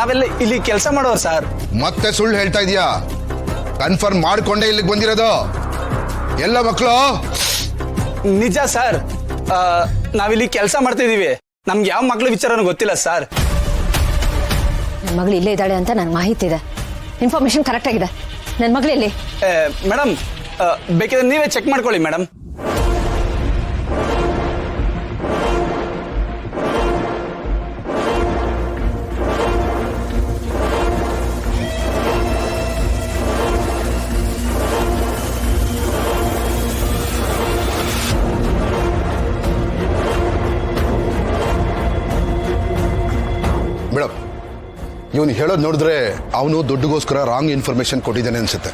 ನಾವೆಲ್ಲ ಇಲ್ಲಿ ಕೆಲಸ ಮಾಡೋರು ಸರ್. ಮತ್ತೆ ಸುಳ್ಳು ಹೇಳ್ತಾ ಇದೀಯಾ? ಕನ್ಫರ್ಮ್ ಮಾಡ್ಕೊಂಡೇ ಇಲ್ಲಿಗೆ ಬಂದಿರೋದು? ಎಲ್ಲ ಮಕ್ಕಳು? ನಿಜ ಸರ್, ನಾವಿಲ್ಲಿ ಕೆಲಸ ಮಾಡ್ತಾ ಇದೀವಿ. ನಮ್ಗೆ ಯಾವ ಮಕ್ಳ ವಿಚಾರನೂ ಗೊತ್ತಿಲ್ಲ ಸರ್. ನನ್ನ ಮಗಳು ಇಲ್ಲೇ ಇದ್ದಾಳೆ ಅಂತ ನನ್ನ ಮಾಹಿತಿ ಇದೆ, ಇನ್ಫಾರ್ಮೇಶನ್ ಕರೆಕ್ಟ್ ಆಗಿದೆ. ನನ್ನ ಮಗಳು ಎಲ್ಲಿ? ಮೇಡಮ್, ಬೇಕಿದ್ರೆ ನೀವೇ ಚೆಕ್ ಮಾಡ್ಕೊಳ್ಳಿ ಮೇಡಮ್. ಮೇಡಮ್, ಇವನು ಹೇಳೋದು ನೋಡಿದ್ರೆ ಅವನು ದುಡ್ಡುಗೋಸ್ಕರ ರಾಂಗ್ ಇನ್ಫಾರ್ಮೇಶನ್ ಕೊಟ್ಟಿದ್ದಾನೆ ಅನ್ಸುತ್ತೆ.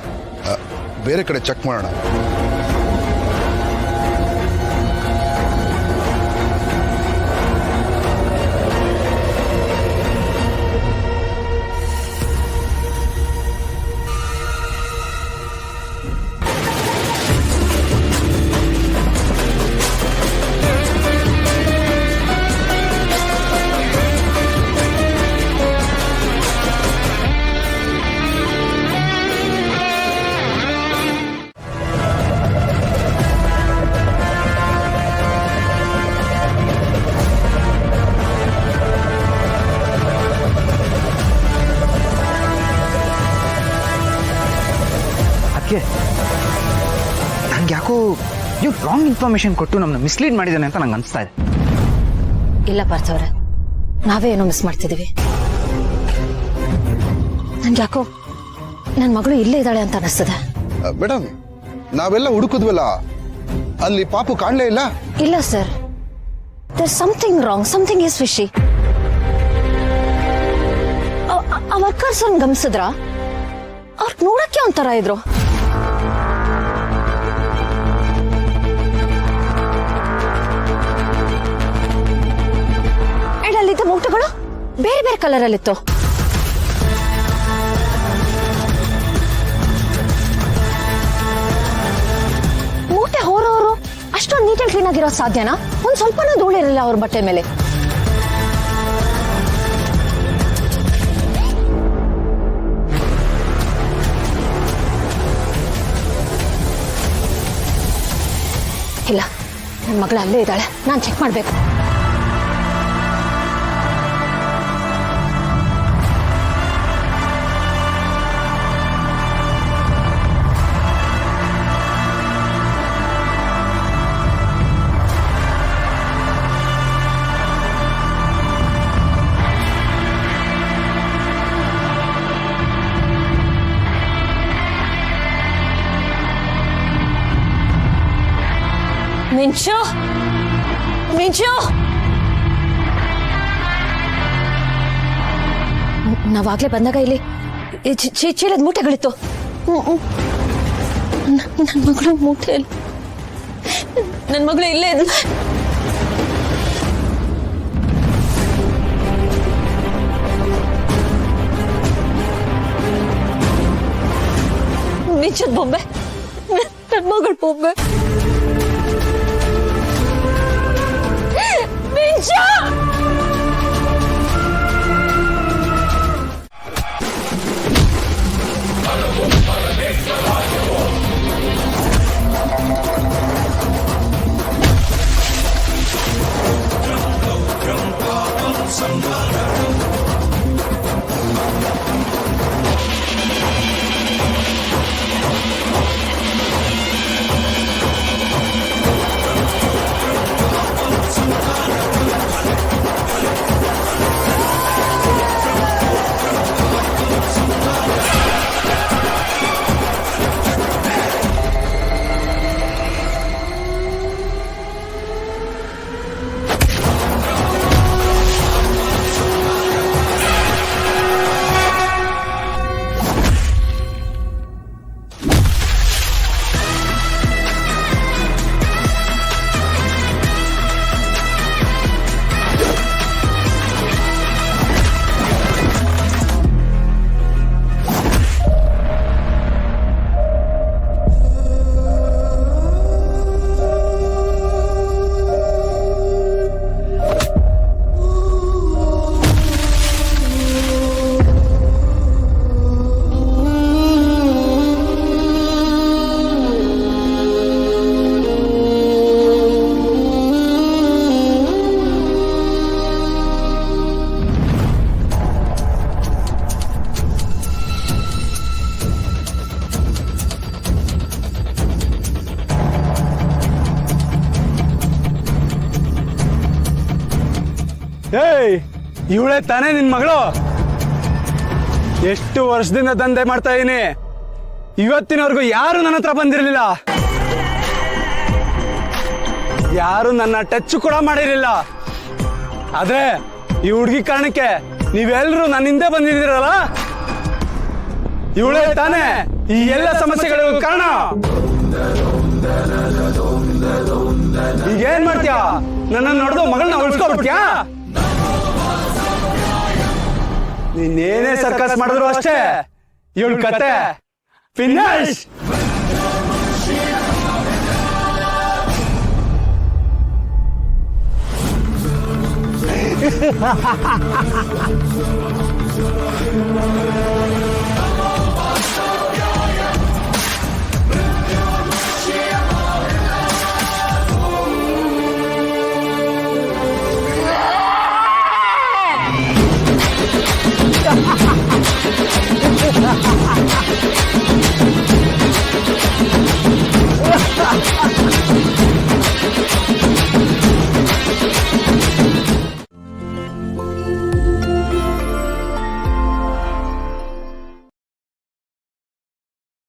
ಬೇರೆ ಕಡೆ ಚೆಕ್ ಮಾಡೋಣ. ನಂಗೆ ಯಾಕೋ ನೀವು ರಾಂಗ್ ಇನ್ಫಾರ್ಮೇಶನ್ ಕೊಟ್ಟು ನಮ್ಮನ್ನ ಮಿಸ್ಲೀಡ್ ಮಾಡಿದ್ದಾನೆ ಅಂತ ನಂಗೆ ಅನಿಸ್ತಾ ಇದೆ. ಇಲ್ಲ ಪಾರ್ಥ ಅವರೇ, ನಾವೇ ಏನೋ ಮಿಸ್ ಮಾಡ್ತಿದೀವಿ. ನನ್ಗೆ ಯಾಕೋ ನನ್ನ ಮಗಳು ಇಲ್ಲೇ ಇದ್ದಾಳೆ ಅಂತ ಅನಿಸ್ತದೆ. ಮೇಡಮ್, ನಾವೆಲ್ಲ ಹುಡುಕಿದ್ವಲ್ಲ, ಅಲ್ಲಿ ಪಾಪು ಕಾಣಲೇ ಇಲ್ಲ. ಇಲ್ಲ sir, there something wrong, something is fishy. ಆ ವರ್ಕರ್ಸ್ ಅನ್ನು ಗಮನಿಸಿದ್ರ? ಅವ್ರಿಗೆ ನೋಡಕ್ಕೆ ಒಂಥರ ಇದ್ರು. ಅಲ್ಲಿದ್ದ ಮೂಟೆಗಳು ಬೇರೆ ಬೇರೆ ಕಲರ್ ಅಲ್ಲಿತ್ತು. ಮೂಟೆ ಹೋರೋರು ಅಷ್ಟೊಂದು ನೀಟಾಗಿ ಕ್ಲೀನ್ ಆಗಿರೋದು ಸಾಧ್ಯನಾ? ಒಂದ್ ಸ್ವಲ್ಪನೂ ಧೂಳಿರಲಿಲ್ಲ ಅವ್ರ ಬಟ್ಟೆ ಮೇಲೆ. ಇಲ್ಲ, ನನ್ನ ಮಗಳು ಅಲ್ಲೇ ಇದ್ದಾಳೆ, ನಾನು ಚೆಕ್ ಮಾಡ್ಬೇಕು. ಮಿಂಚು, ಮಿಂಚು, ನಾವಾಗ್ಲೇ ಬಂದಾಗ ಇಲ್ಲಿ ಚೀಲದ ಮೂಟೆಗಳಿತ್ತು. ನನ್ನ ಮಗಳು ಮೂಟೆಯಲ್ಲಿ, ನನ್ನ ಮಗಳು ಇಲ್ಲೇ ಇದ್ದ. ಮಿಂಚದ ಬೊಂಬೆ, ನನ್ನ ಮಗಳ ಬೊಂಬೆ. ಮಿಂಚು! ಏಯ್ ಇವಳೇ ತಾನೇ ನಿನ್ ಮಗಳು? ಎಷ್ಟು ವರ್ಷದಿಂದ ದಂಧೆ ಮಾಡ್ತಾ ಇದೀನಿ, ಇವತ್ತಿನವರೆಗೂ ಯಾರು ನನ್ನ ಹತ್ರ ಬಂದಿರಲಿಲ್ಲ, ಯಾರು ನನ್ನ ಟಚ್ ಕೂಡ ಮಾಡಿರಲಿಲ್ಲ. ಆದ್ರೆ ಈ ಹುಡುಗಿ ಕಾರಣಕ್ಕೆ ನೀವೆಲ್ಲರೂ ನನ್ನ ಹಿಂದೆ ಬಂದಿದ್ದೀರಲ್ಲ, ಇವಳೇ ತಾನೇ ಈ ಎಲ್ಲ ಸಮಸ್ಯೆಗಳಿಗೂ ಕಾರಣ. ಈಗ ಏನ್ ಮಾಡ್ತೀಯಾ? ನನ್ನ ನೋಡ್ದು ಮಗಳನ್ನ ಉಳಿಸ್ಕೊಬಿಡ್ತೀಯಾ? ನೀನೇನೇ ಸರ್ಕಸ್ ಮಾಡಿದ್ರು ಅಷ್ಟೇ, ಇವಳ ಕತೆ ಫಿನಿಶ್.